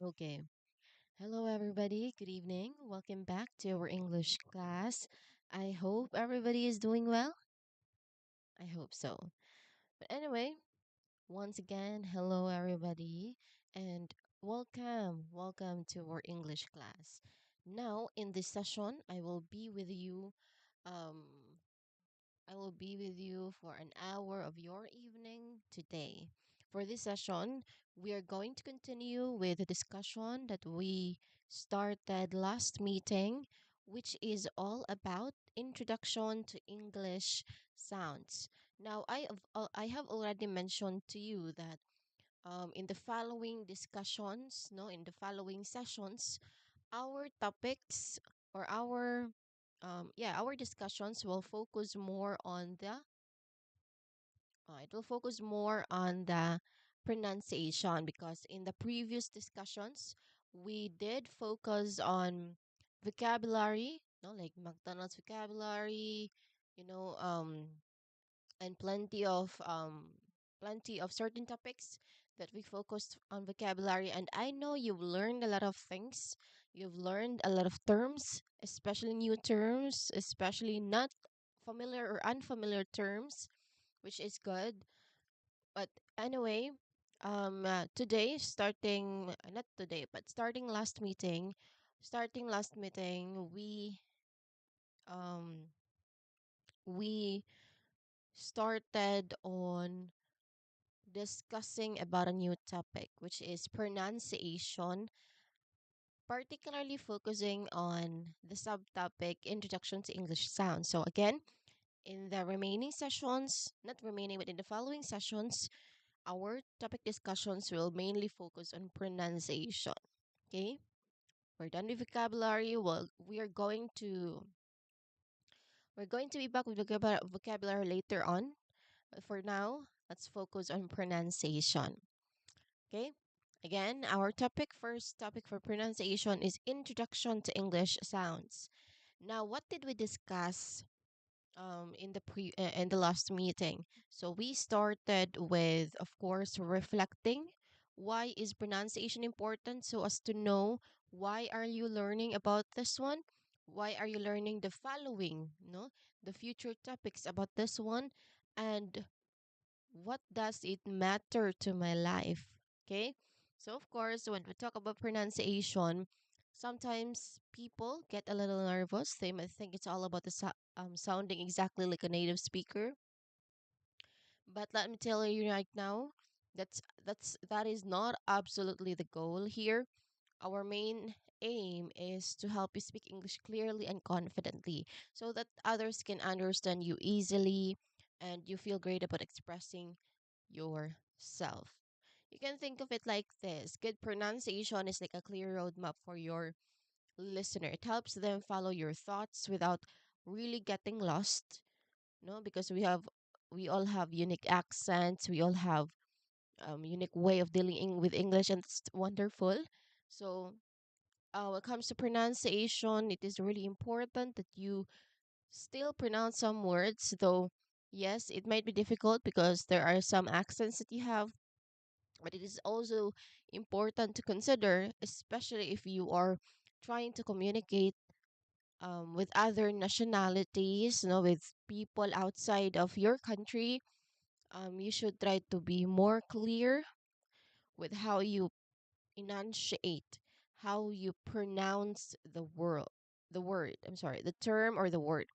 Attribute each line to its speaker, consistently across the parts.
Speaker 1: Okay. Hello, everybody. Good evening. Welcome back to our English class. I hope everybody is doing well. I hope so. But anyway, once again, hello, everybody, and welcome to our English class. Now, in this session, Um, I will be with you for an hour of your evening today. For this session, we are going to continue with the discussion that we started last meeting, which is all about introduction to English sounds. Now, I have already mentioned to you that in the following discussions, no, in the following sessions, our topics or our discussions will focus more on the it will focus more on the pronunciation because in the previous discussions we did focus on vocabulary, no, like McDonald's vocabulary, you know, and plenty of certain topics that we focused on vocabulary. And I know you've learned a lot of things. You've learned a lot of terms, especially new terms, especially not familiar or unfamiliar terms, which is good. But anyway, today, not today, but starting last meeting, um, we started on discussing about a new topic, which is pronunciation, particularly focusing on the subtopic Introduction to English Sounds. So again, in the remaining sessions, not remaining, but in the following sessions, our topic discussions will mainly focus on pronunciation. Okay? We're done with vocabulary. Well, we're going to be back with vocabulary later on. But for now, let's focus on pronunciation. Okay? Again, our first topic for pronunciation is introduction to English sounds. Now, what did we discuss in the last meeting? So we started with, of course, reflecting. Why is pronunciation important? So as to know, why are you learning about this one? Why are you learning the following, no, the future topics about this one? And what does it matter to my life? Okay. So of course, when we talk about pronunciation, sometimes people get a little nervous. They might think it's all about sounding exactly like a native speaker. But let me tell you right now, that is not absolutely the goal here. Our main aim is to help you speak English clearly and confidently so that others can understand you easily and you feel great about expressing yourself. You can think of it like this: good pronunciation is like a clear roadmap for your listener. It helps them follow your thoughts without really getting lost. No, because we all have unique accents, we all have unique way of dealing with English, and it's wonderful. So, when it comes to pronunciation, it is really important that you still pronounce some words, though. Yes, it might be difficult because there are some accents that you have, but it is also important to consider, especially if you are trying to communicate with other nationalities, you know, with people outside of your country. You should try to be more clear with how you enunciate, how you pronounce the word. I'm sorry, the term or the word.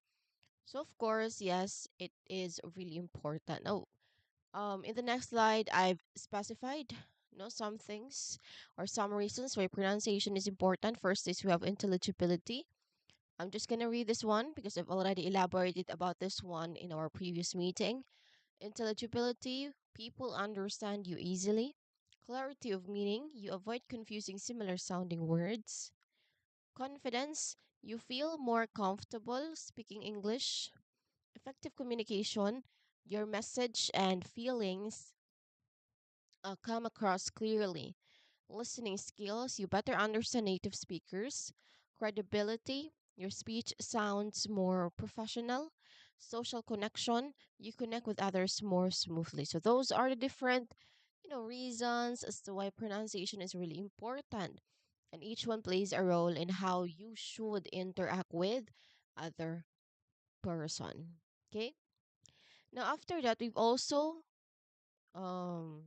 Speaker 1: So of course, yes, it is really important. Oh, in the next slide, I've specified some things or some reasons why pronunciation is important. First is we have intelligibility. I'm just gonna read this one because I've already elaborated about this one in our previous meeting. Intelligibility, people understand you easily. Clarity of meaning, you avoid confusing similar sounding words. Confidence, you feel more comfortable speaking English. Effective communication, your message and feelings come across clearly. Listening skills, you better understand native speakers. Credibility, your speech sounds more professional. Social connection, you connect with others more smoothly. So those are the different reasons as to why pronunciation is really important. And each one plays a role in how you should interact with other person. Okay? Now after that, we've also um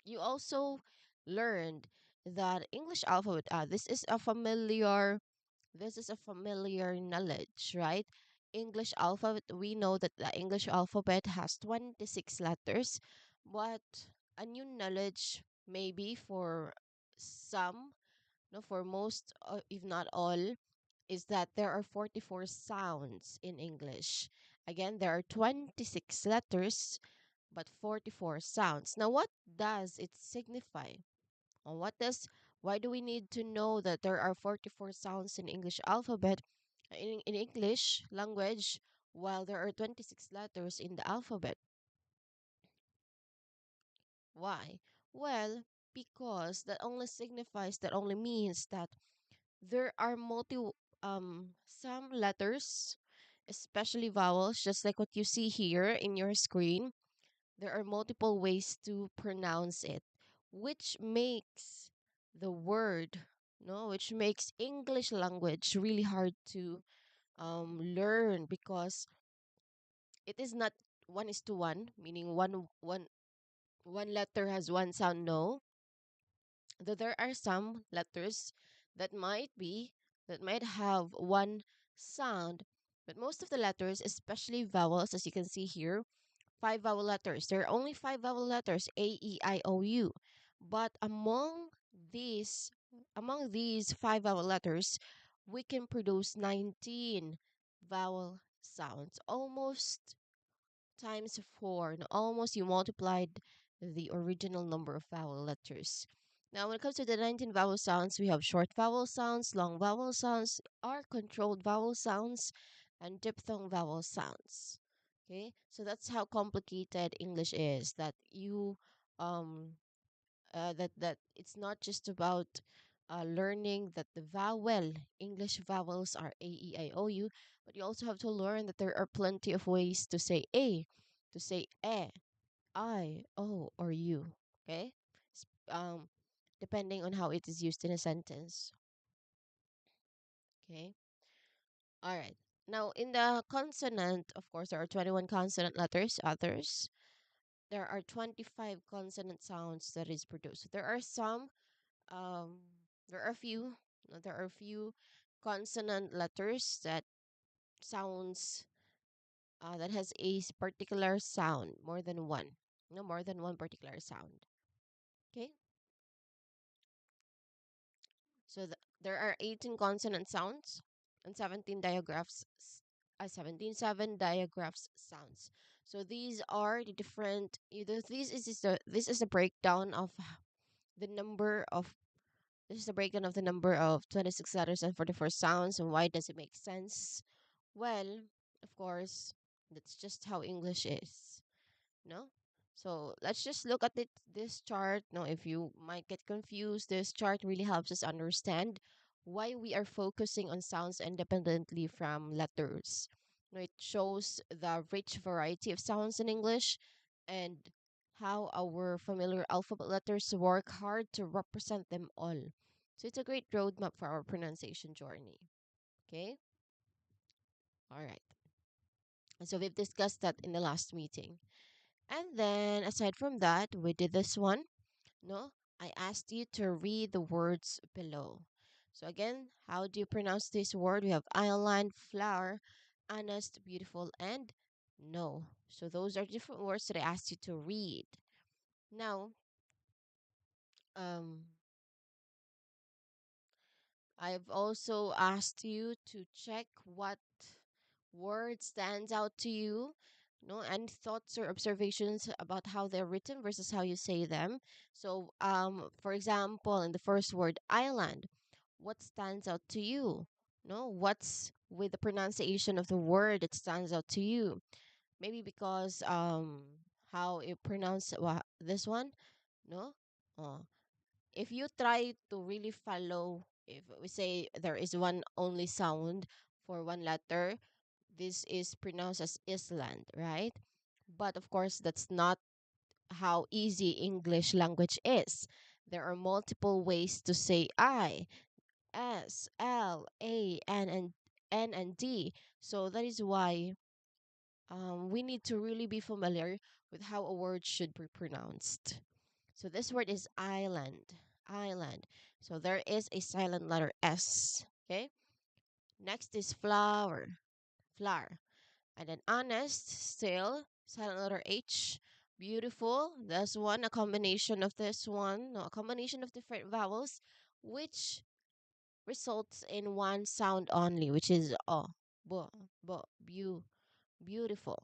Speaker 1: you also learned that English alphabet, this is a familiar knowledge, right? English alphabet, we know that the English alphabet has 26 letters, but a new knowledge maybe for some, no, for most, if not all, is that there are 44 sounds in English. Again, there are 26 letters, but 44 sounds. Now, what does it signify? Or why do we need to know that there are 44 sounds in English alphabet, in English language, while there are 26 letters in the alphabet? Why? Well, because that only means that there are some letters, especially vowels, just like what you see here in your screen. There are multiple ways to pronounce it, which makes the word, no, which makes English language really hard to learn, because it is not one is to one, meaning one letter has one sound. No, though there are some letters that might have one sound, but most of the letters, especially vowels, as you can see here, five vowel letters. There are only five vowel letters: A, E, I, O, U. But among these five vowel letters, we can produce 19 vowel sounds, almost times four. And almost you multiplied the original number of vowel letters. Now, when it comes to the 19 vowel sounds, we have short vowel sounds, long vowel sounds, R controlled vowel sounds, and diphthong vowel sounds. Okay, so that's how complicated English is. Um, that it's not just about learning that the vowel English vowels are A, E, I, O, U, but you also have to learn that there are plenty of ways to say A, to say I, O, or U. Okay, um, depending on how it is used in a sentence. Okay, all right. Now, in the consonant, of course, there are 21 consonant letters. Others, there are 25 consonant sounds that is produced. Um, there are a few, there are a few consonant letters sounds that has particular sound, more than one, no more than one particular sound. Okay, so there are 18 consonant sounds and 17 diagraphs sounds. So these are the different. This is a breakdown of the number of this is the breakdown of the number of 26 letters and 44 sounds. And why does it make sense? Well, of course, that's just how English is. No? So let's just look at this chart. Now, if you might get confused, this chart really helps us understand why we are focusing on sounds independently from letters. Now, it shows the rich variety of sounds in English and how our familiar alphabet letters work hard to represent them all. So it's a great roadmap for our pronunciation journey. Okay? All right. So we've discussed that in the last meeting. And then aside from that, we did this one. No, I asked you to read the words below. So again, how do you pronounce this word? We have island, flower, honest, beautiful, and no. So those are different words that I asked you to read. Now, um, I've also asked you to check what word stands out to you. No, and thoughts or observations about how they're written versus how you say them. So, for example, in the first word, island, what stands out to you? No, what's with the pronunciation of the word that stands out to you? Maybe because how you pronounce this one. No, uh, if you try to really follow, if we say there is one only sound for one letter, this is pronounced as island, right? But of course, that's not how easy English language is. There are multiple ways to say I, S, L, A, N and D. So that is why we need to really be familiar with how a word should be pronounced. So this word is island. Island. So there is a silent letter S. Okay. Next is flower. Flower. And then honest, still, silent letter H. Beautiful. There's one, a combination of this one, no, a combination of different vowels, which results in one sound only, which is bo, beautiful.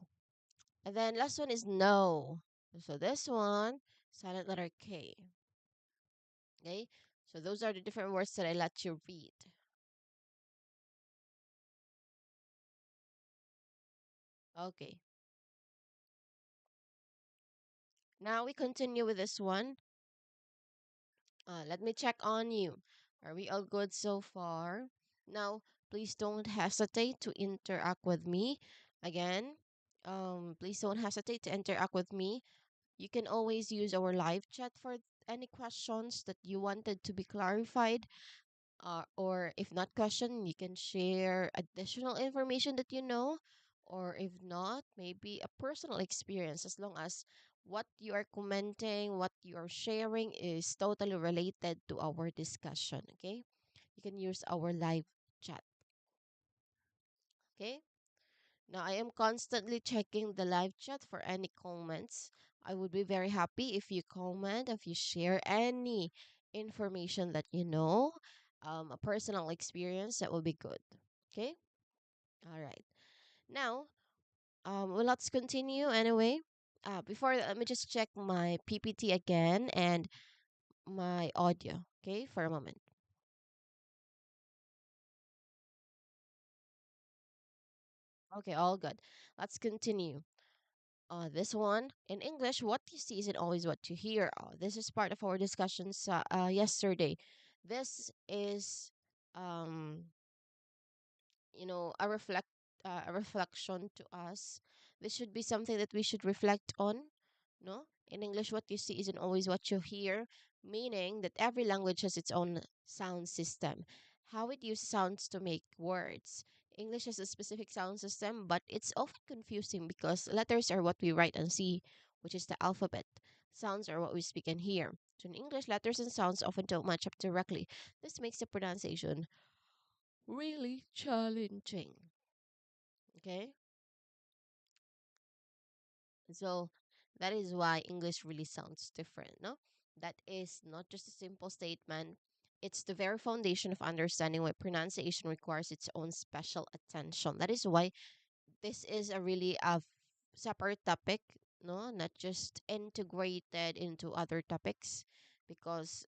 Speaker 1: And then last one is no. So this one, silent letter K. Okay. So those are the different words that I let you read. Okay. Now we continue with this one. Let me check on you. Are we all good so far? Now, please don't hesitate to interact with me. Again, please don't hesitate to interact with me. You can always use our live chat for any questions that you wanted to be clarified. Or if not question, you can share additional information that you know, or if not, maybe a personal experience, as long as what you are commenting, what you are sharing is totally related to our discussion. Okay, you can use our live chat. Okay, now I am constantly checking the live chat for any comments. I would be very happy if you comment, if you share any information that you know, a personal experience that will be good. Okay? All right. Now, well, let's continue anyway. Before that, let me just check my PPT again and my audio. Okay, for a moment. Okay, all good. Let's continue. This one in English, what you see isn't always what you hear. This is part of our discussions yesterday. This is um a reflection to us. This should be something that we should reflect on. No, in English, what you see isn't always what you hear, meaning that every language has its own sound system, how it uses sounds to make words. English has a specific sound system, but it's often confusing because letters are what we write and see, which is the alphabet. Sounds are what we speak and hear. So in English, letters and sounds often don't match up directly. This makes the pronunciation really challenging. Okay? So that is why English really sounds different, no? That is not just a simple statement. It's the very foundation of understanding why pronunciation requires its own special attention. That is why this is a really separate topic, no? Not just integrated into other topics, because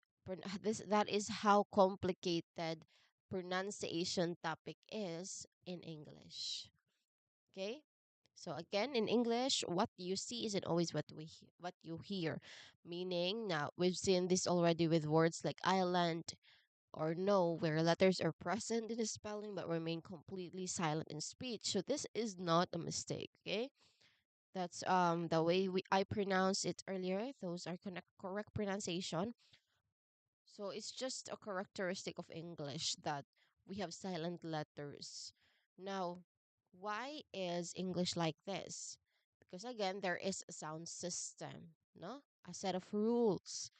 Speaker 1: this that is how complicated pronunciation topic is in English. Okay? So again, in English, what you see isn't always what you hear. Meaning, now we've seen this already with words like island or no, where letters are present in the spelling but remain completely silent in speech. So this is not a mistake. Okay, that's the way I pronounced it earlier. Those are correct pronunciation. So it's just a characteristic of English that we have silent letters. Now, why is English like this? Because again, there is a sound system, no? A set of rules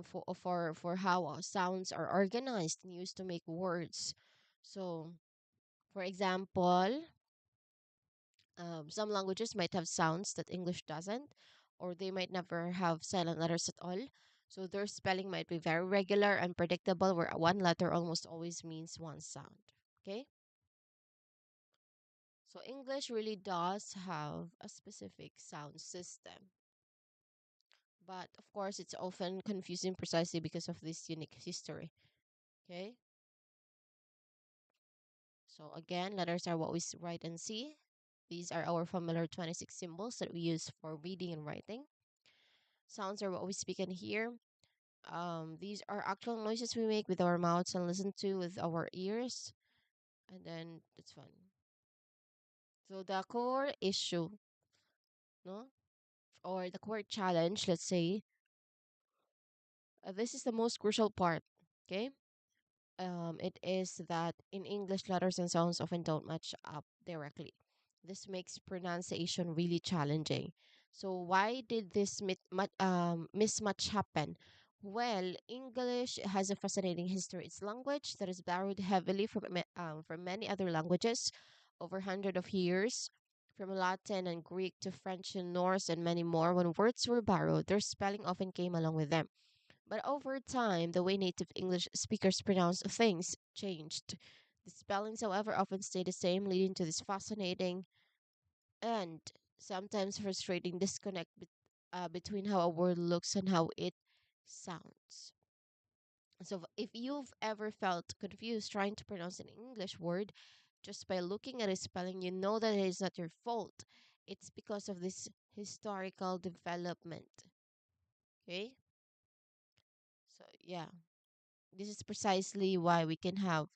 Speaker 1: for how sounds are organized and used to make words. So, for example, some languages might have sounds that English doesn't, or they might never have silent letters at all. So their spelling might be very regular and predictable, where one letter almost always means one sound. Okay? So English really does have a specific sound system. But of course, it's often confusing precisely because of this unique history. Okay? So again, letters are what we write and see. These are our familiar 26 symbols that we use for reading and writing. Sounds are what we speak and hear. These are actual noises we make with our mouths and listen to with our ears. And then it's fun. So the core issue, no? or the word challenge, let's say, this is the most crucial part. Okay, it is that in English, letters and sounds often don't match up directly. This makes pronunciation really challenging. So, why did this mismatch happen? Well, English has a fascinating history. It's language that is borrowed heavily from many other languages over hundreds of years, from Latin and Greek to French and Norse and many more. When words were borrowed, their spelling often came along with them. But over time, the way native English speakers pronounce things changed. The spellings, however, often stay the same, leading to this fascinating and sometimes frustrating between how a word looks and how it sounds. So, if you've ever felt confused trying to pronounce an English word just by looking at its spelling, you know that it is not your fault. It's because of this historical development. Okay? So, yeah, this is precisely why we can have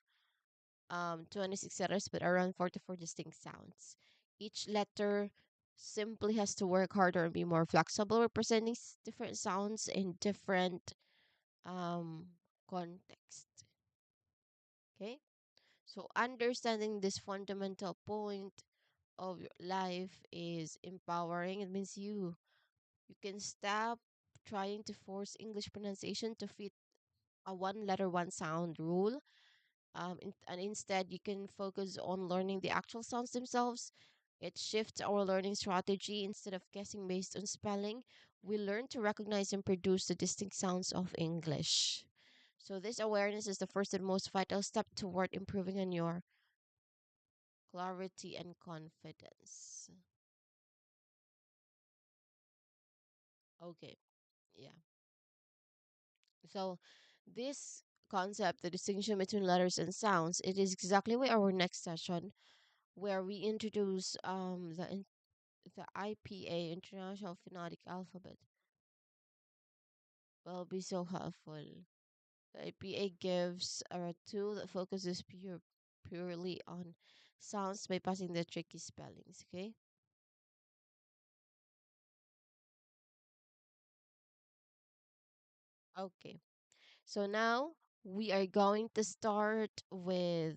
Speaker 1: 26 letters but around 44 distinct sounds. Each letter simply has to work harder and be more flexible, representing different sounds in different um, context. Okay, so understanding this fundamental point of your life is empowering. It means you can stop trying to force English pronunciation to fit a one letter, one sound rule, and instead you can focus on learning the actual sounds themselves. It shifts our learning strategy. Instead of guessing based on spelling, we learn to recognize and produce the distinct sounds of English. So this awareness is the first and most vital step toward improving on your clarity and confidence. Okay, yeah. So this concept, the distinction between letters and sounds, it is exactly why our next session, where we introduce the IPA, International Phonetic Alphabet, will be so helpful. The IPA gives a tool that focuses purely on sounds bypassing the tricky spellings. Okay. Okay. So now we are going to start with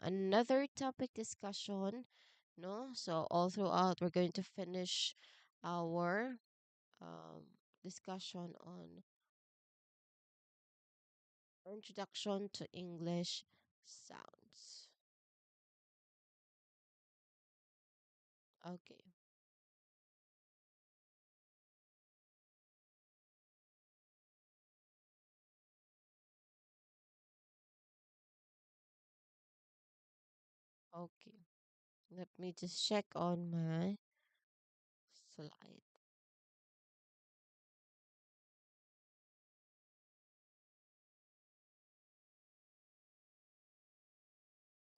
Speaker 1: another topic discussion. No, so all throughout we're going to finish our um discussion on introduction to English sounds. Okay. Okay. Let me just check on my slide.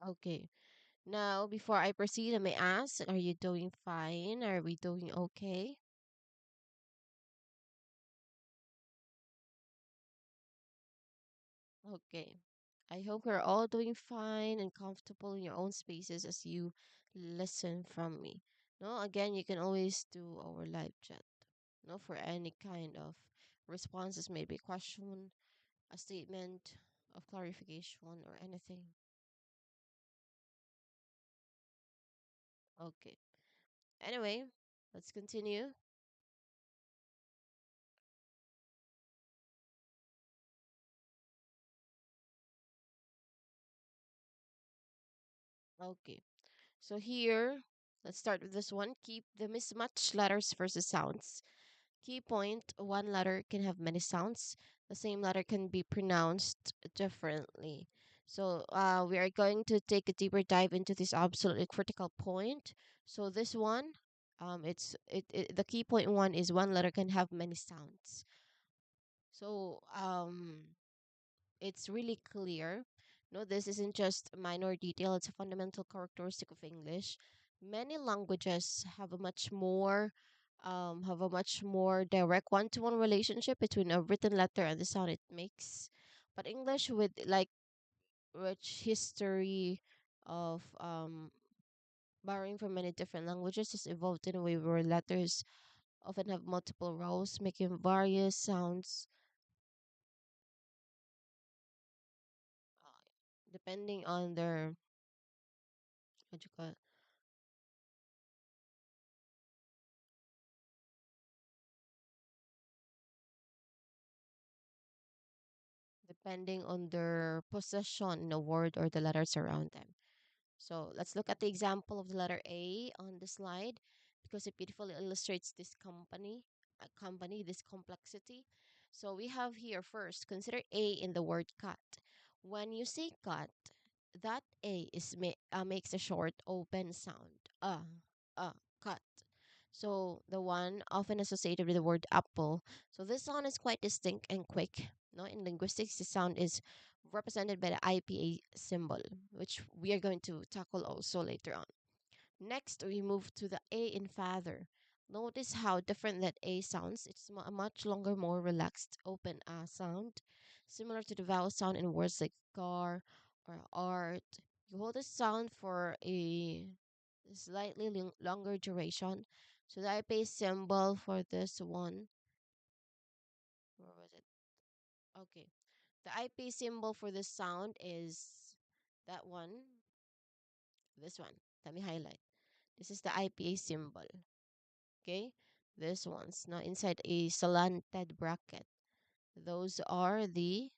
Speaker 1: Okay. Now, before I proceed, I may ask, are you doing fine? Are we doing okay? Okay. I hope we're all doing fine and comfortable in your own spaces as you listen from me. No, again, you can always do our live chat. No, for any kind of responses, maybe a question, a statement of clarification, or anything. Okay. Anyway, let's continue. Okay. So here, let's start with this one. Keep the mismatched letters versus sounds. Key point, one letter can have many sounds. The same letter can be pronounced differently. So we are going to take a deeper dive into this absolutely critical point. So this one, the key point one is one letter can have many sounds. So it's really clear. No, this isn't just a minor detail, it's a fundamental characteristic of English. Many languages have a much more direct one-to-one relationship between a written letter and the sound it makes. But English, with like rich history of borrowing from many different languages, has evolved in a way where letters often have multiple rows, making various sounds uh, depending on their what you call it, depending on their position in a word or the letters around them. So let's look at the example of the letter A on the slide because it beautifully illustrates this this complexity. So we have here first, consider A in the word cut. When you say cut, that A makes a short open sound. Cut. So the one often associated with the word apple. So this sound is quite distinct and quick. No, in linguistics, the sound is represented by the IPA symbol, which we are going to tackle also later on. Next, we move to the A in father. Notice how different that A sounds. It's a much longer, more relaxed, open sound, similar to the vowel sound in words like car or art. You hold the sound for a slightly longer duration. So the IPA symbol for this one, where was it? Okay. The IP symbol for this sound is that one, this one. Let me highlight. This is the IPA symbol. Okay? This one's now inside a slanted bracket. Those are the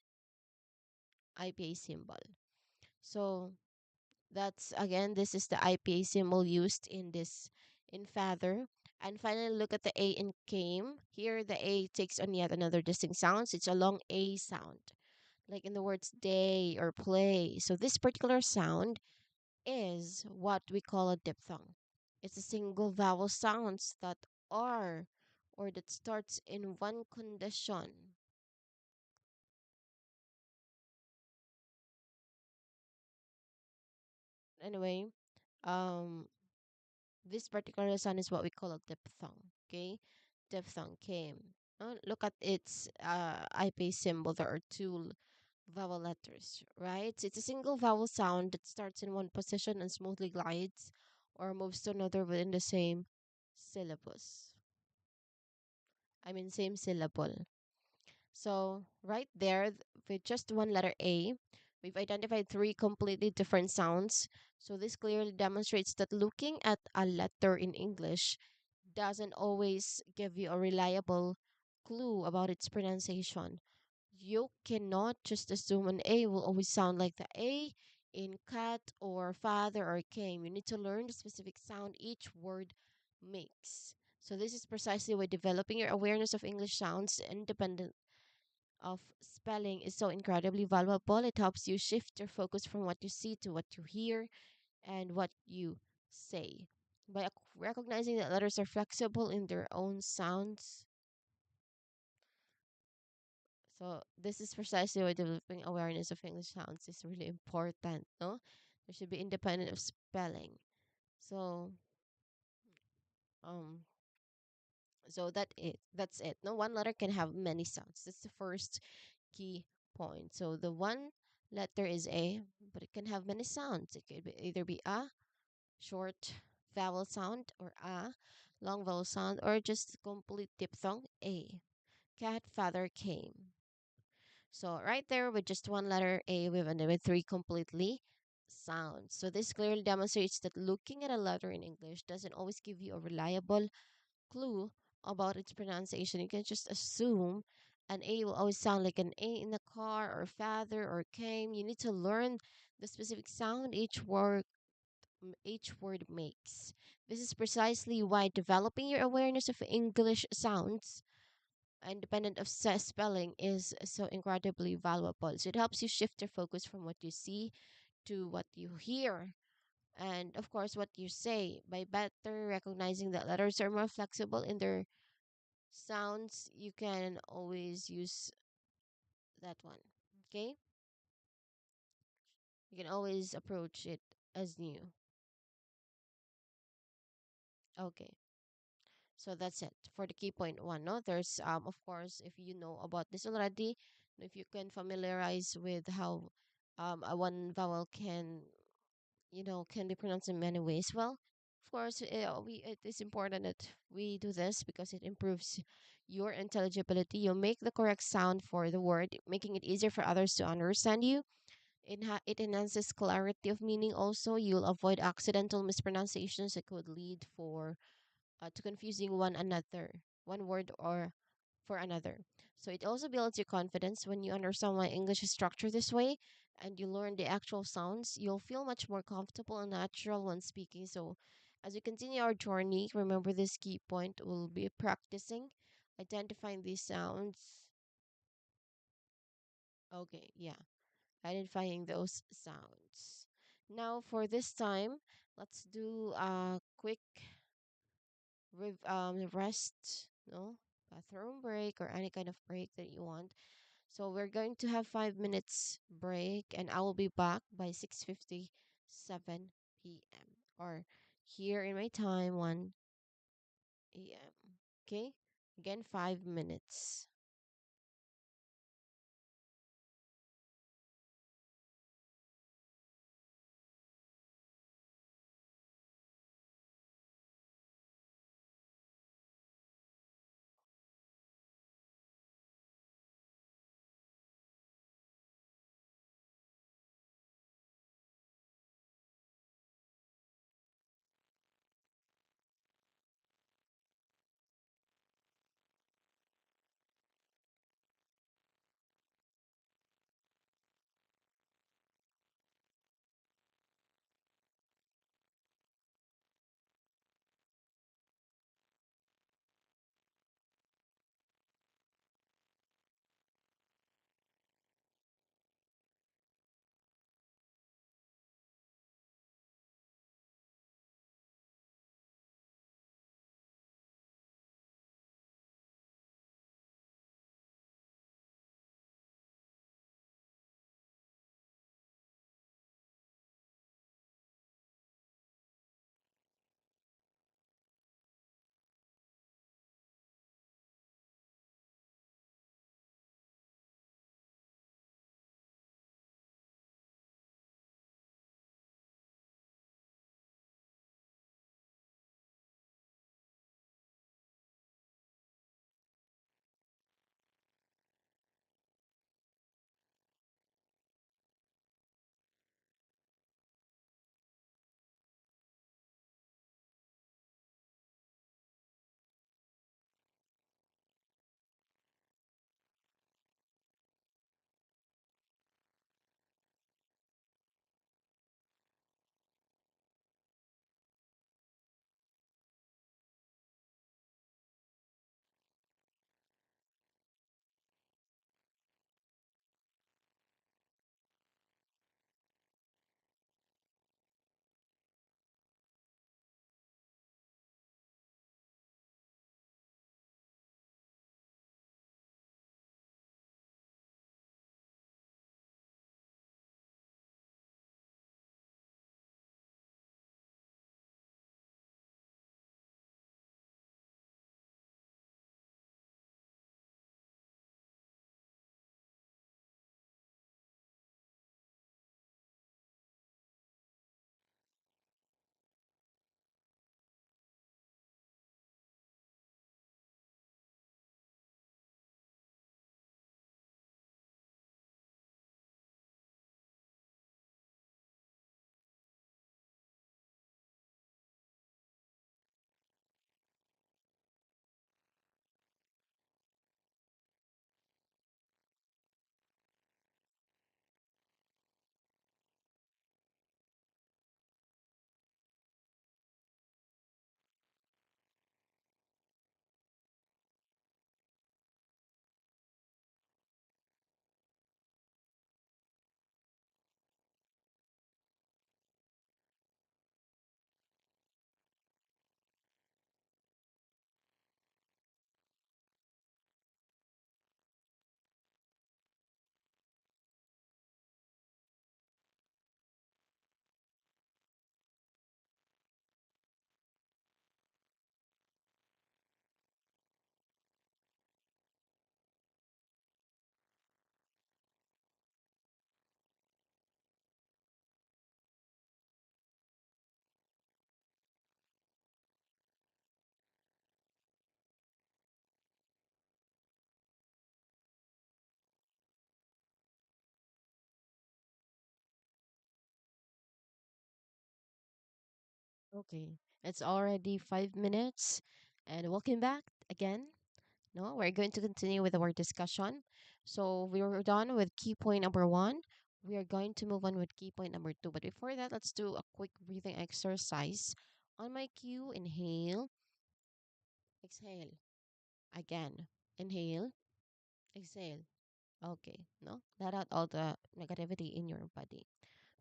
Speaker 1: IPA symbol. So that's again, this is the IPA symbol used in this in father. And finally, look at the A in came. Here, the A takes on yet another distinct sounds. It's a long A sound, like in the words day or play. So this particular sound is what we call a diphthong. It's a single vowel sounds that are or that starts in one condition. Anyway, um, this particular sound is what we call a diphthong. Okay, diphthong came. Look at its IP symbol. There are two vowel letters, right? It's a single vowel sound that starts in one position and smoothly glides or moves to another within the same syllabus. I mean, same syllable. So, right there, with just one letter A, we've identified three completely different sounds. So, this clearly demonstrates that looking at a letter in English doesn't always give you a reliable clue about its pronunciation. You cannot just assume an A will always sound like the A in cat or father or came. You need to learn the specific sound each word makes. So, this is precisely why developing your awareness of English sounds independent of spelling is so incredibly valuable. It helps you shift your focus from what you see to what you hear and what you say. By recognizing that letters are flexible in their own sounds, so this is precisely why developing awareness of English sounds is really important. No, there should be independent of spelling. So, um, That's it. No, one letter can have many sounds. That's the first key point. So the one letter is A, but it can have many sounds. It could either be a short vowel sound or a long vowel sound or just complete diphthong A. Cat father came. So right there with just one letter A, we've ended with three completely sounds. So this clearly demonstrates that looking at a letter in English doesn't always give you a reliable clue about its pronunciation. You can just assume an A will always sound like an A in the car or father or came. You need to learn the specific sound each word makes. This is precisely why developing your awareness of English sounds independent of spelling is so incredibly valuable. So it helps you shift your focus from what you see to what you hear and of course what you say. By better recognizing that letters are more flexible in their sounds, you can always use that one. Okay? You can always approach it as new. Okay. So that's it for the key point one. No, there's of course if you know about this already, if you can familiarize with how a one vowel can can be pronounced in many ways. Well, Of course, it is important that we do this because it improves your intelligibility. You make the correct sound for the word, making it easier for others to understand you. It enhances clarity of meaning. Also, you'll avoid accidental mispronunciations that could lead for to confusing one word or for another. So it also builds your confidence when you understand why English is structured this way and you learn the actual sounds. You'll feel much more comfortable and natural when speaking. So as we continue our journey, remember this key point. We'll be practicing identifying these sounds. Okay, yeah, identifying those sounds. Now for this time, let's do a quick rest, no, bathroom break or any kind of break that you want. So we're going to have 5 minutes break, and I will be back by 6:57 p.m. or here in my time 1 a.m. Okay, again 5 minutes. Okay, it's already 5 minutes, and welcome back again. No, we're going to continue with our discussion. So we were done with key point number one. We are going to move on with key point number two. But before that, let's do a quick breathing exercise. On my cue, inhale, exhale. Again, inhale, exhale. Okay, no, let out all the negativity in your body.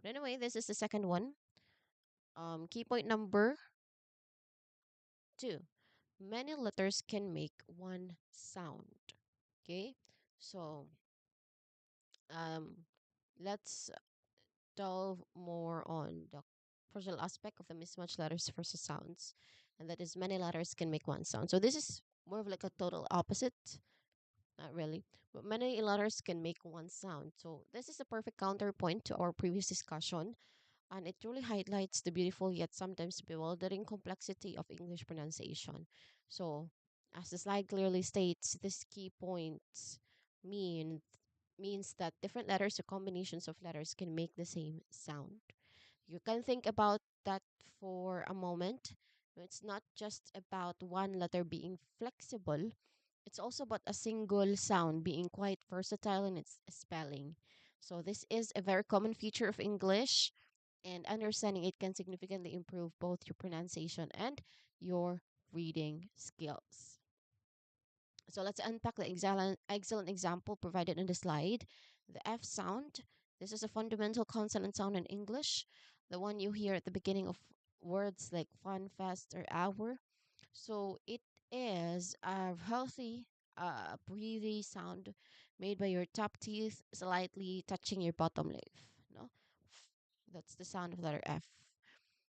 Speaker 1: But anyway, this is the second one. Key point number two. Many letters can make one sound. Okay, so um, let's delve more on the crucial aspect of the mismatched letters versus sounds, and that is many letters can make one sound. So this is more of like a total opposite, not really, but many letters can make one sound. So this is a perfect counterpoint to our previous discussion, and it really highlights the beautiful yet sometimes bewildering complexity of English pronunciation. So, as the slide clearly states, this key points mean means that different letters or combinations of letters can make the same sound. You can think about that for a moment. It's not just about one letter being flexible, it's also about a single sound being quite versatile in its spelling. So, this is a very common feature of English, and understanding it can significantly improve both your pronunciation and your reading skills. So let's unpack the excellent example provided in the slide. The F sound. This is a fundamental consonant sound in English, the one you hear at the beginning of words like fun, fast, or hour. So it is a healthy, breathy sound made by your top teeth slightly touching your bottom lip. No, that's the sound of letter F.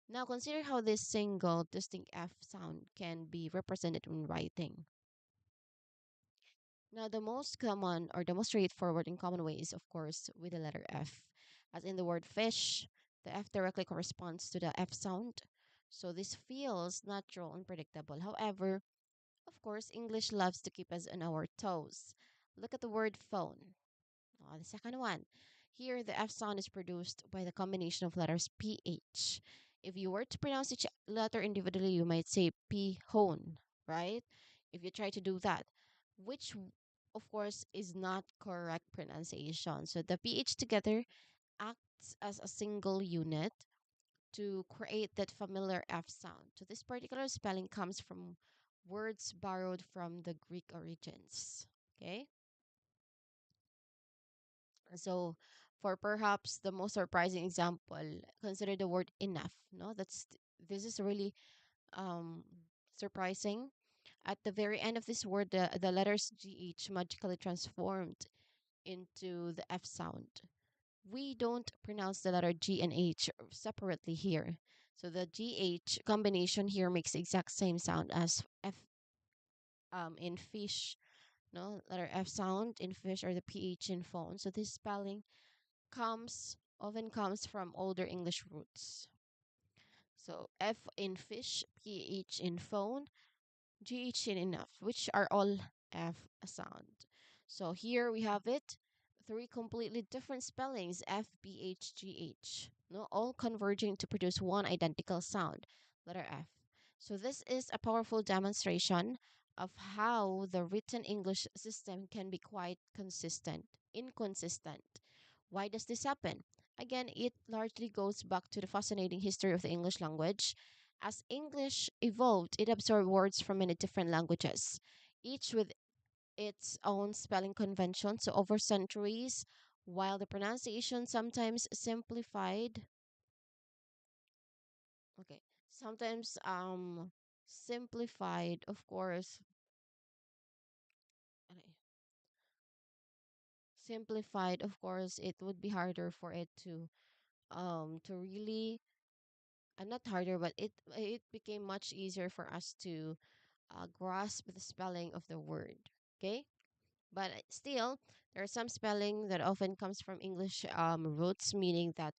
Speaker 1: Now consider how this single distinct F sound can be represented in writing. Now, the most common or the most straightforward and common way is, of course, with the letter F. As in the word fish, the F directly corresponds to the F sound. So this feels natural and predictable. However, of course, English loves to keep us on our toes. Look at the word phone. The second one. Here, the F sound is produced by the combination of letters PH. If you were to pronounce each letter individually, you might say P hone, right? If you try to do that, which of course is not correct pronunciation. So the PH together acts as a single unit to create that familiar F sound. So this particular spelling comes from words borrowed from the Greek origins. Okay? So, for perhaps the most surprising example, consider the word enough. No, this is really um surprising. At the very end of this word, the letters GH magically transformed into the F sound. We don't pronounce the letter G and H separately here. So the GH combination here makes the exact same sound as F in fish. No, letter F sound in fish or the PH in phone. So this spelling comes often comes from older English roots. So F in fish, PH in phone, GH in enough, which are all F sound. So here we have it, three completely different spellings, F, B, H, G, H, no, all converging to produce one identical sound, letter F. So this is a powerful demonstration of how the written English system can be quite inconsistent. Why does this happen? Again, it largely goes back to the fascinating history of the English language. As English evolved, it absorbed words from many different languages, each with its own spelling convention. So, over centuries, while the pronunciation sometimes simplified, okay, sometimes simplified, of course, okay, simplified, of course, it would be harder for it to really not harder, but it became much easier for us to grasp the spelling of the word. Okay, but still, there are some spelling that often comes from English roots, meaning that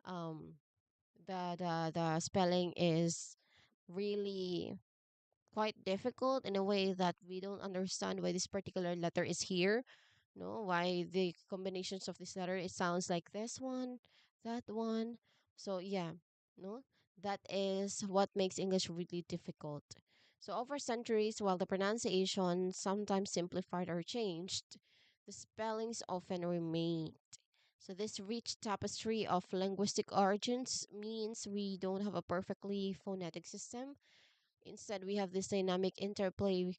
Speaker 1: um, the spelling is really quite difficult in a way that we don't understand why this particular letter is here. No, why the combinations of this letter it sounds like this one, that one. So yeah, no. That is what makes English really difficult. So, over centuries, while the pronunciation sometimes simplified or changed, the spellings often remained. So, this rich tapestry of linguistic origins means we don't have a perfectly phonetic system. Instead, we have this dynamic interplay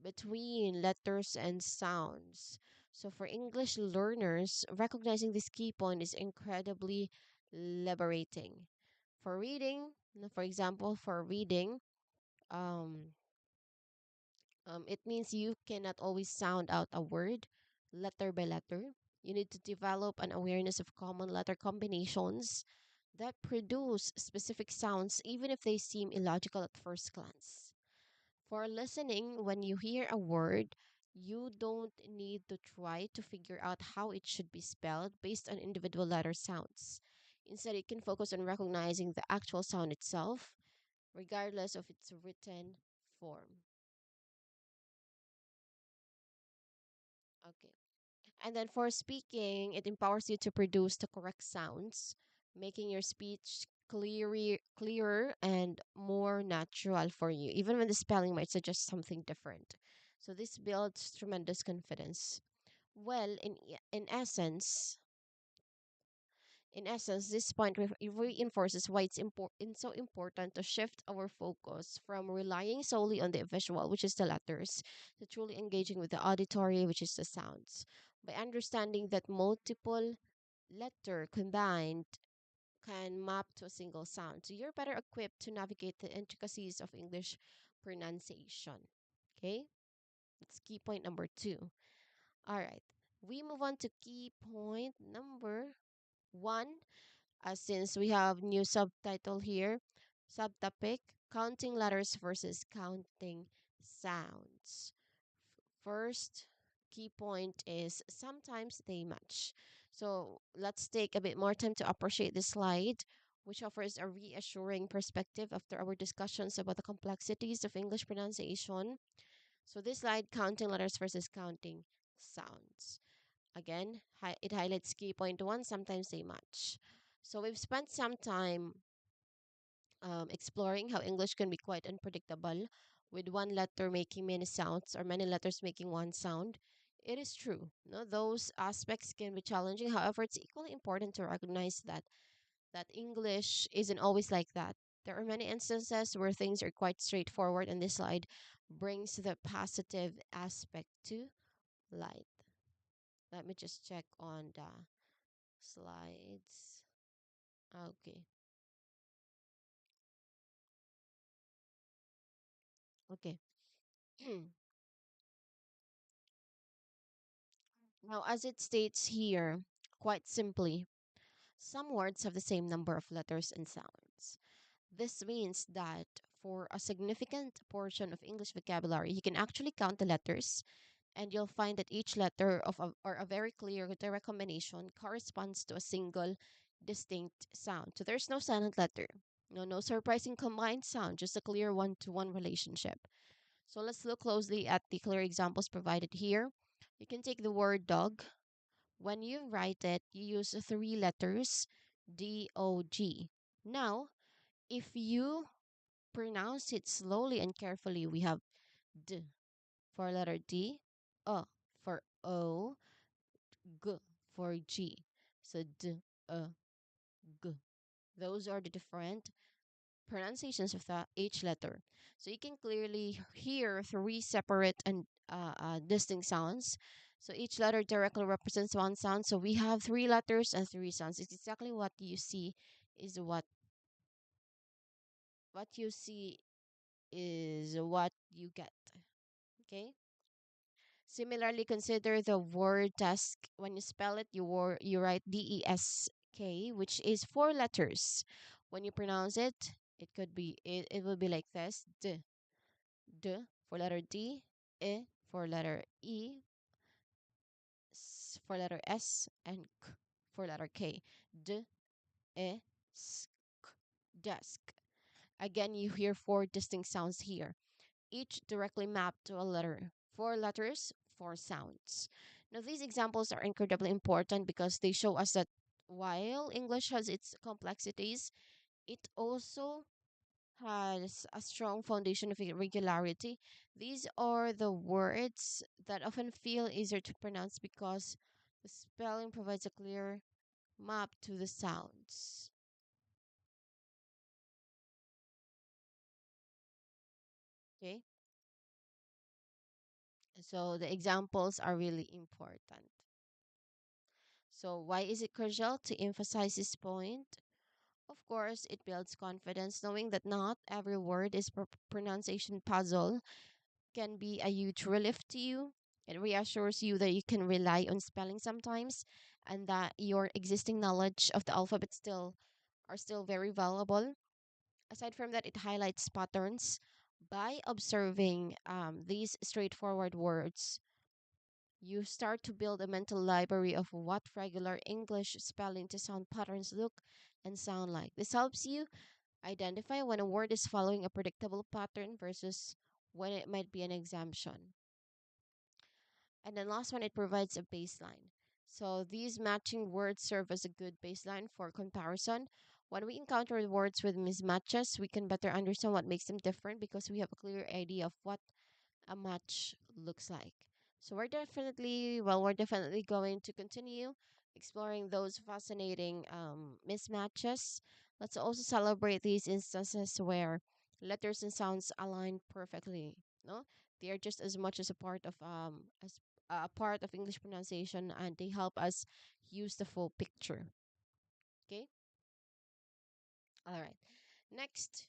Speaker 1: between letters and sounds. So, for English learners, recognizing this key point is incredibly liberating. For reading, for example, for reading, um, it means you cannot always sound out a word letter by letter. You need to develop an awareness of common letter combinations that produce specific sounds, even if they seem illogical at first glance. For listening, when you hear a word, you don't need to try to figure out how it should be spelled based on individual letter sounds. Instead, you can focus on recognizing the actual sound itself, regardless of its written form. Okay. And then for speaking, it empowers you to produce the correct sounds, making your speech clearer and more natural for you, even when the spelling might suggest something different. So this builds tremendous confidence. Well, in essence, this point reinforces why it's so important to shift our focus from relying solely on the visual, which is the letters, to truly engaging with the auditory, which is the sounds. By understanding that multiple letter combined can map to a single sound, so you're better equipped to navigate the intricacies of English pronunciation. Okay, that's key point number two. All right, we move on to key point number one, since we have new subtitle here, subtopic, counting letters versus counting sounds. First key point is sometimes they match. So let's take a bit more time to appreciate this slide, which offers a reassuring perspective after our discussions about the complexities of English pronunciation. So this slide, counting letters versus counting sounds. Again, it highlights key point one, sometimes they match. So we've spent some time exploring how English can be quite unpredictable, with one letter making many sounds or many letters making one sound. It is true. No, those aspects can be challenging. However, it's equally important to recognize that English isn't always like that. There are many instances where things are quite straightforward, and this slide brings the positive aspect to light. Let me just check on the slides. Okay. Okay. Now, as it states here, quite simply, some words have the same number of letters and sounds. This means that for a significant portion of English vocabulary, you can actually count the letters, and you'll find that each letter or a very clear direct combination corresponds to a single distinct sound. So there's no silent letter, no surprising combined sound, just a clear one-to-one relationship. So let's look closely at the clear examples provided here. You can take the word dog. When you write it, you use three letters, D-O-G. Now, if you pronounce it slowly and carefully, we have D for letter D, for O, G for G. So D, G. Those are the different pronunciations of the H letter. So you can clearly hear three separate and distinct sounds. So each letter directly represents one sound. So we have three letters and three sounds. It's exactly what you see is what you see is what you get. Okay. Similarly, consider the word desk. When you spell it, you write DESK, which is four letters. When you pronounce it, it will be like this: D for letter D, E for letter E, S for letter S, and K for letter K. D, E, S, K, desk. Again, you hear four distinct sounds here, each directly mapped to a letter. Four letters, four sounds. Now, these examples are incredibly important because they show us that while English has its complexities, It also has a strong foundation of regularity. These are the words that often feel easier to pronounce because the spelling provides a clear map to the sounds. Okay, so the examples are really important. So, why is it crucial to emphasize this point? Of course, it builds confidence knowing that not every word is pronunciation puzzle can be a huge relief to you. It reassures you that you can rely on spelling sometimes and that your existing knowledge of the alphabet still very valuable. Aside from that, it highlights patterns. By observing these straightforward words, you start to build a mental library of what regular English spelling to sound patterns look and sound like. This helps you identify when a word is following a predictable pattern versus when it might be an exemption. And then last one, it provides a baseline. So these matching words serve as a good baseline for comparison. When we encounter words with mismatches, we can better understand what makes them different because we have a clear idea of what a match looks like. So we're definitely going to continue exploring those fascinating mismatches. Let's also celebrate these instances where letters and sounds align perfectly. No, they are just as much as a part of English pronunciation, and they help us use the full picture. Okay, all right. Next,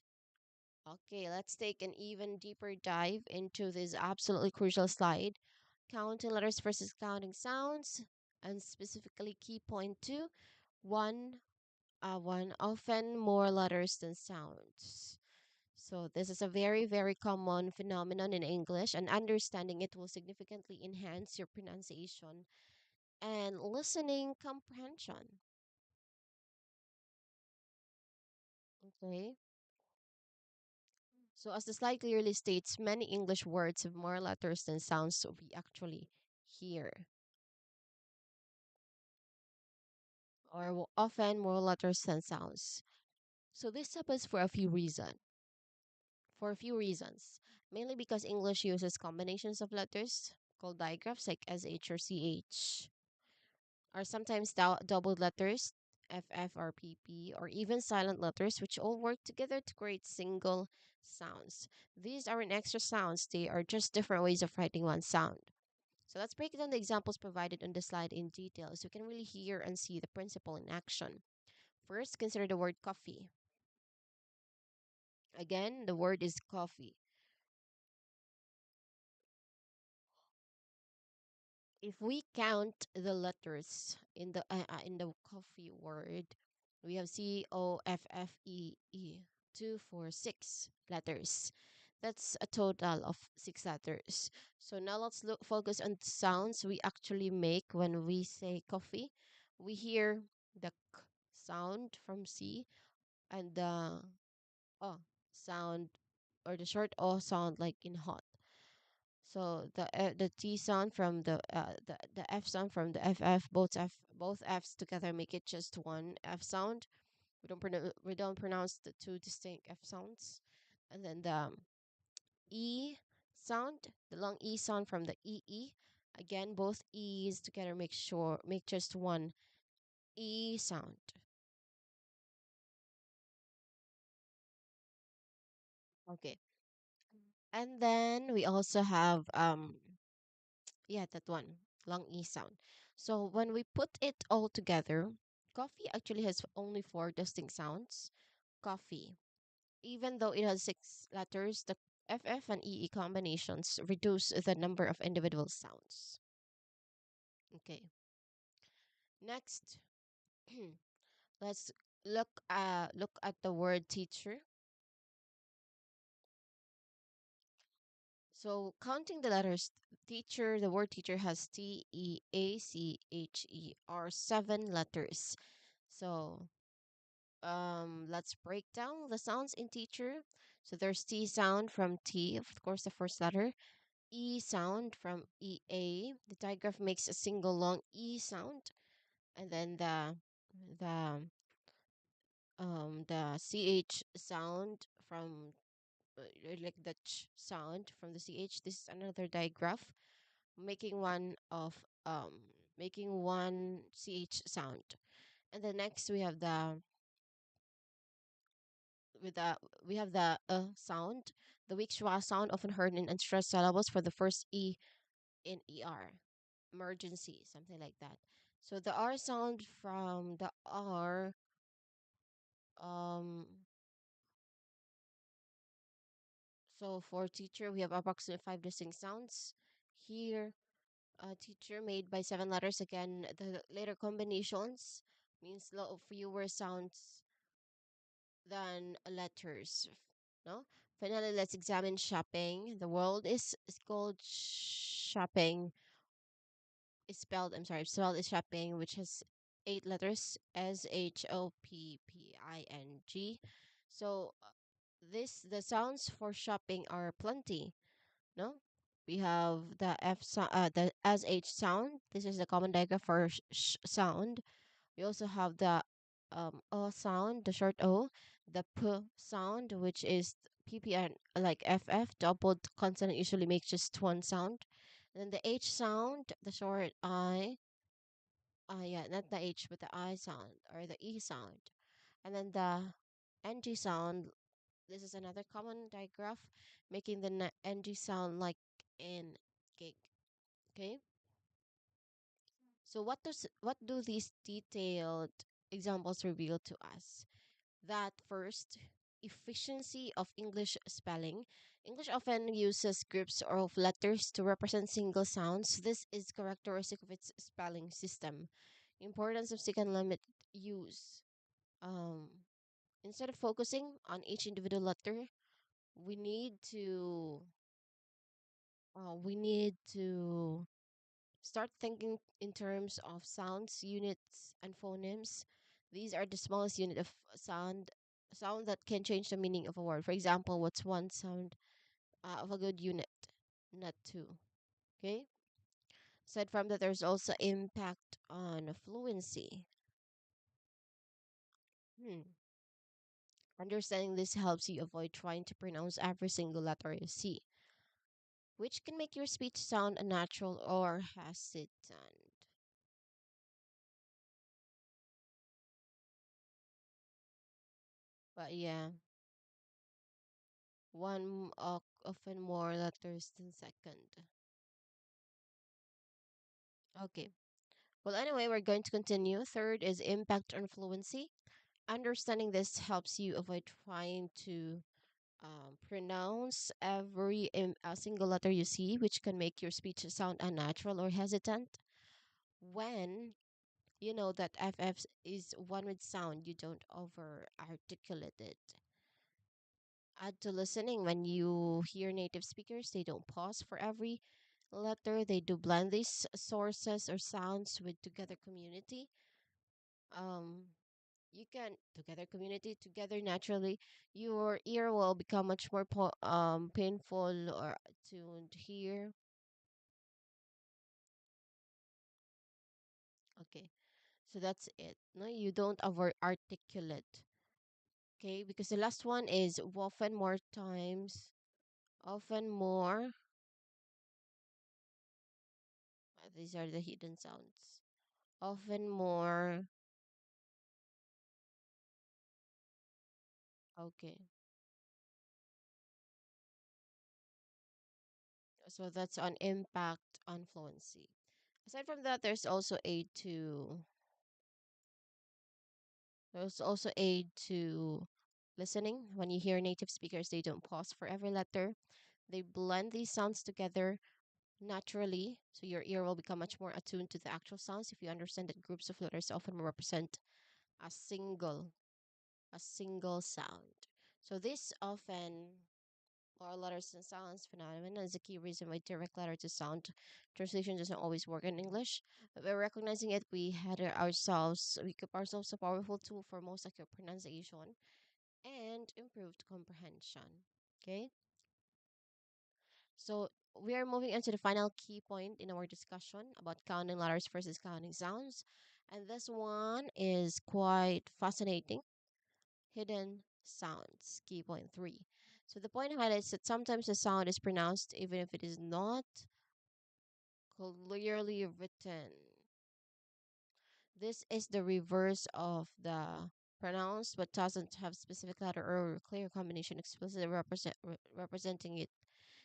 Speaker 1: okay, let's take an even deeper dive into this absolutely crucial slide, counting letters versus counting sounds, and specifically key point two, one, one often more letters than sounds. So this is a very, very common phenomenon in English, and understanding it will significantly enhance your pronunciation and listening comprehension. Okay. So as the slide clearly states, many English words have more letters than sounds, so we actually hear, or often more letters than sounds. So this happens for a few reasons. Mainly because English uses combinations of letters called digraphs like SH or CH, or sometimes doubled letters, FF or PP, or even silent letters, which all work together to create single sounds. These aren't extra sounds, they are just different ways of writing one sound. So let's break down the examples provided on the slide in detail so we can really hear and see the principle in action. First, consider the word coffee. Again, the word is coffee. If we count the letters in the coffee word, we have COFFEE, 2, 4, 6 letters. That's a total of 6 letters. So now let's look focus on the sounds we actually make when we say coffee. We hear the k sound from C and the O sound, or the short O sound like in hot. So the T sound from the F sound from the FF, both Fs together make it just one F sound. We don't pronounce the two distinct F sounds. And then the E sound, the long E sound from the EE. Again, both E's together make just one E sound. Okay. And then we also have yeah, that one, long E sound. So when we put it all together, coffee actually has only four distinct sounds. Coffee. Even though it has 6 letters, the FF and EE combinations reduce the number of individual sounds. Okay. Next, let's look at the word teacher. So counting the letters teacher, the word teacher has TEACHER, 7 letters. So let's break down the sounds in teacher. So there's T sound from T, of course, the first letter. E sound from EA. The digraph makes a single long E sound, and then the the CH sound from like the ch sound from the CH. This is another digraph making one of making one CH sound. And then next with the we have the sound, the weak schwa sound often heard in unstressed syllables for the first E in ER, emergency, something like that. So the R sound from the R, um, so for teacher, we have approximately five distinct sounds. Here, teacher made by seven letters. Again, the later combinations means fewer sounds than letters. No? Finally, let's examine shopping. The world is called shopping. It's spelled, I'm sorry, spelled is shopping, which has eight letters, SHOPPING. So the sounds for shopping are plenty. No, we have the SH sound. This is the common diagram for sound. We also have the O sound, the short O, the P sound, which is PPN, like FF, doubled consonant usually makes just one sound. And then the H sound, the short I, yeah, not the H, but the I sound or the E sound. And then the NG sound, this is another common digraph, making the NG sound like in gig. Okay. So what do these detailed examples reveal to us? That first, efficiency of English spelling. English often uses groups of letters to represent single sounds. This is characteristic of its spelling system. Importance of second limit use. Um, Instead of focusing on each individual letter, we need to we need to start thinking in terms of sounds, units, and phonemes. These are the smallest unit of sound that can change the meaning of a word. For example, what's one sound of a good unit? Not two. Okay. Aside from that, there's also impact on fluency. Hmm. Understanding this helps you avoid trying to pronounce every single letter you see, which can make your speech sound unnatural or hesitant. But yeah, one often more letters than second. Okay. Well, anyway, we're going to continue. Third is impact on fluency. Understanding this helps you avoid trying to pronounce every a single letter you see, which can make your speech sound unnatural or hesitant. When you know that FF is one with sound, you don't over articulate it. Add to listening when you hear native speakers, they don't pause for every letter. They do blend these sources or sounds with together community. Um, you can together community together naturally. Your ear will become much more painful or to hear. Okay, so that's it. No, you don't over articulate. Okay, because the last one is often more. These are the hidden sounds. Often more. Okay. So that's on impact on fluency. Aside from that, there's also aid to listening. When you hear native speakers, they don't pause for every letter. They blend these sounds together naturally, so your ear will become much more attuned to the actual sounds if you understand that groups of letters often represent a single a single sound. So this often or letters and sounds phenomenon is a key reason why direct letter to sound translation doesn't always work in English. But by recognizing it, we keep ourselves a powerful tool for most accurate pronunciation and improved comprehension. Okay, so we are moving into the final key point in our discussion about counting letters versus counting sounds. And this one is quite fascinating. hidden sounds. Key point three. So the point highlights that sometimes the sound is pronounced even if it is not clearly written. This is the reverse of the pronounced but doesn't have specific letter or clear combination explicitly representing it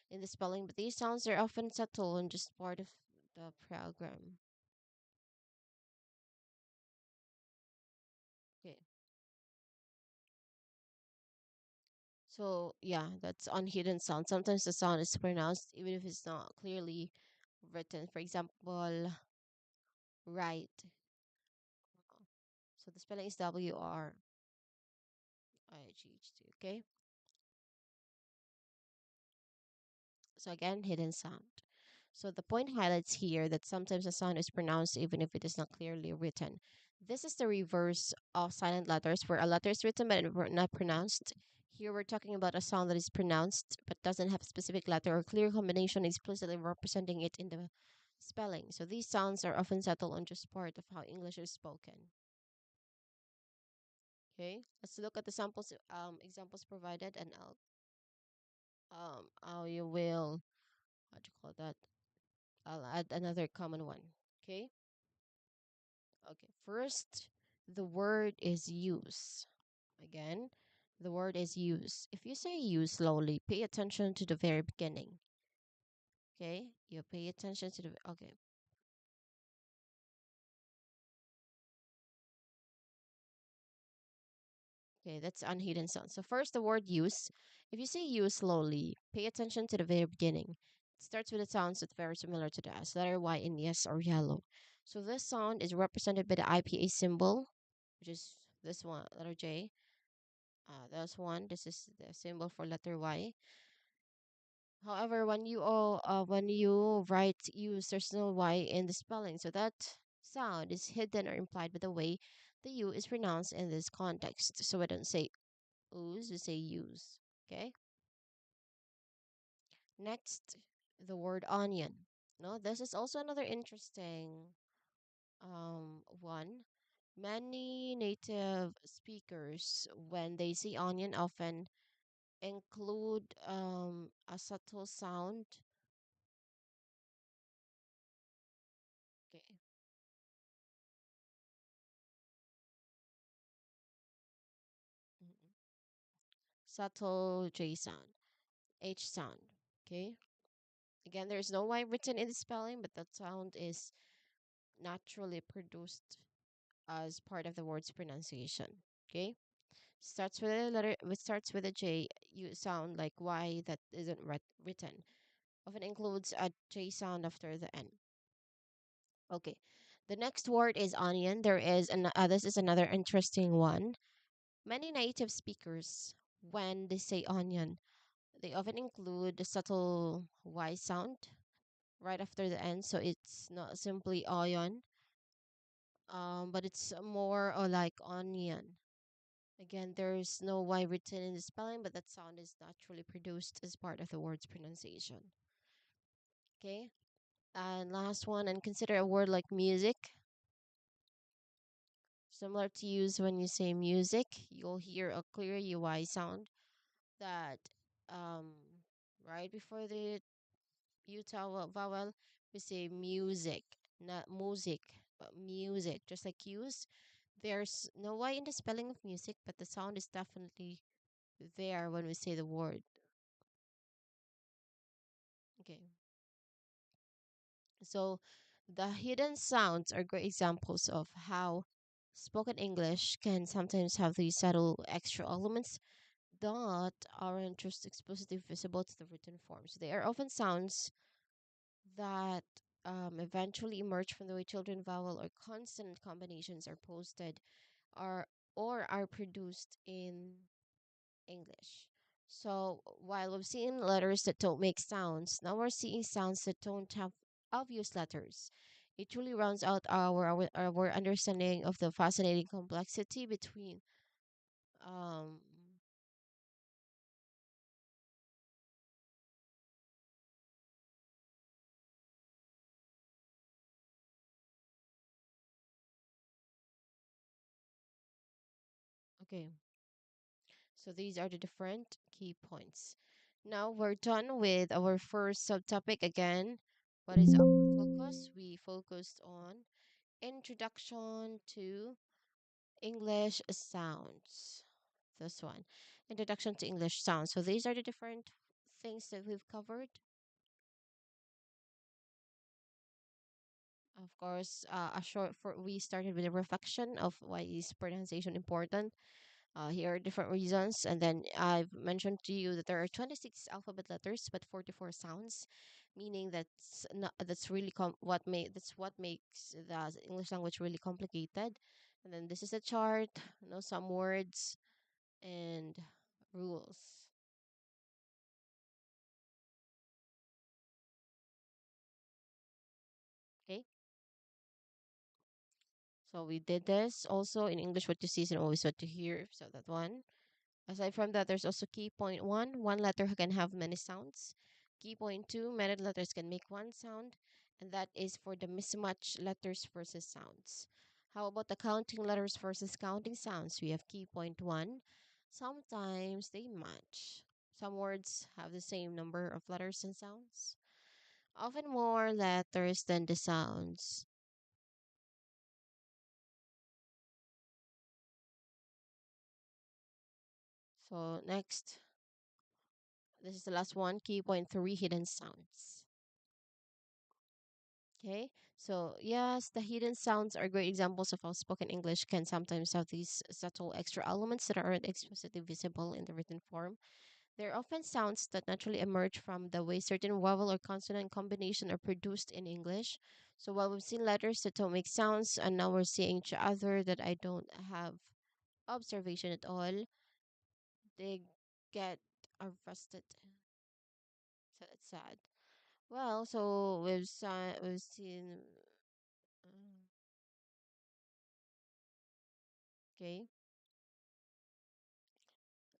Speaker 1: in the spelling, but these sounds are often subtle and just part of the program. Okay. So yeah, that's on hidden sound. Sometimes the sound is pronounced even if it's not clearly written. For example, right. So the spelling is WRIGHT. Okay. So again, hidden sound. So the point highlights here that sometimes a sound is pronounced even if it is not clearly written. This is the reverse of silent letters, where a letter is written but not pronounced. Here we're talking about a sound that is pronounced but doesn't have a specific letter or clear combination explicitly representing it in the spelling. So these sounds are often subtle and just part of how English is spoken. Okay, let's look at the samples examples provided, and how you will, what do you call that? I'll add another common one. Okay. Okay. First, the word is use. Again, the word is use. If you say use slowly, pay attention to the very beginning. Okay. You pay attention to the. Okay. Okay. That's unhidden sound. So first, the word use. If you say use slowly, pay attention to the very beginning. It starts with a sound that's very similar to the S, letter Y in yes or yellow. So this sound is represented by the IPA symbol, which is this one, letter J. That's one. This is the symbol for letter Y. However, when you write use, there's no Y in the spelling, so that sound is hidden or implied by the way the U is pronounced in this context. So we don't say ooze, we say use. Okay. Next, the word onion. No, this is also another interesting one. Many native speakers, when they say onion, often include a subtle sound. Okay. Mhm. Subtle J sound, H sound. Okay. Again, there's no Y written in the spelling, but that sound is naturally produced as part of the word's pronunciation. Okay. Starts with a letter. It starts with a J. You sound like Y that isn't written. Often includes a J sound after the N. Okay. The next word is onion. This is another interesting one. Many native speakers, when they say onion, they often include the subtle Y sound right after the end, so it's not simply ion, but it's more like onion. Again, there's no Y written in the spelling, but that sound is naturally produced as part of the word's pronunciation. Okay, and last one, and consider a word like music. Similar to use when you say music, you'll hear a clear UI sound that um right before the vowel, we say music, not music, but music, just like use. There's no Y in the spelling of music, but the sound is definitely there when we say the word. Okay. So the hidden sounds are great examples of how spoken English can sometimes have these subtle extra elements that aren't just explicitly visible to the written form. So they are often sounds that eventually emerge from the way children vowel or consonant combinations are posted are or are produced in English. So while we've seen letters that don't make sounds, now we're seeing sounds that don't have obvious letters. It truly rounds out our understanding of the fascinating complexity between um okay. So these are the different key points. Now we're done with our first subtopic again. What is our focus? We focused on introduction to English sounds. This one, introduction to English sounds. So these are the different things that we've covered. Of course, a short for we started with a reflection of why is pronunciation important. Here are different reasons, and then I've mentioned to you that there are 26 alphabet letters but 44 sounds, meaning that's really that's what makes the English language really complicated. And then this is a chart, some words and rules. Okay, so we did this also in English. What you see is always what you hear. So that one. Aside from that, there's also key point one letter can have many sounds. Key point two, many letters can make one sound, and that is for the mismatch letters versus sounds. How about the counting letters versus counting sounds? We have key point one. Sometimes they match. Some words have the same number of letters and sounds, often more letters than the sounds. So, next, this is the last one, key point three, hidden sounds. Okay, so yes, the hidden sounds are great examples of how spoken English can sometimes have these subtle extra elements that aren't explicitly visible in the written form. They're often sounds that naturally emerge from the way certain vowel or consonant combination are produced in English. So while we've seen letters that don't make sounds, and now we're seeing each other that I don't have observation at all, they get arrested. So that's sad. Well, so we've seen. Okay.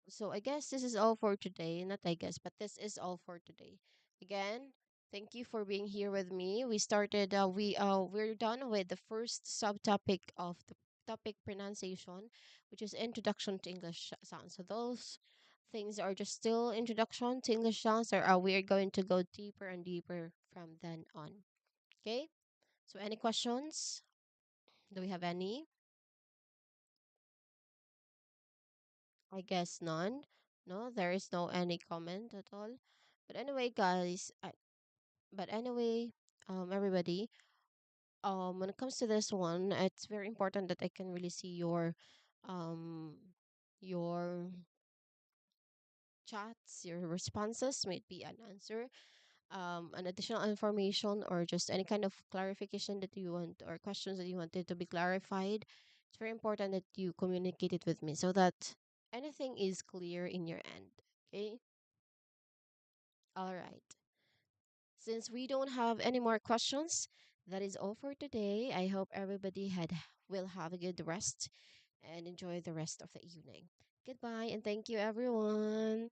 Speaker 1: So I guess this is all for today. Not I guess, but this is all for today. Again, thank you for being here with me. We're done with the first subtopic of the topic pronunciation, which is introduction to English sounds. So those things are just still introduction to English sounds, or are we going to go deeper and deeper from then on? Okay. So any questions? Do we have any? I guess none. No, there is no any comment at all. But anyway, guys, but anyway, everybody, when it comes to this one, it's very important that I can really see um, your chats, your responses, might be an answer, an additional information, or just any kind of clarification that you want or questions that you wanted to be clarified. It's very important that you communicate it with me so that anything is clear in your end. Okay. All right. Since we don't have any more questions, that is all for today. I hope everybody will have a good rest and enjoy the rest of the evening. Goodbye and thank you everyone.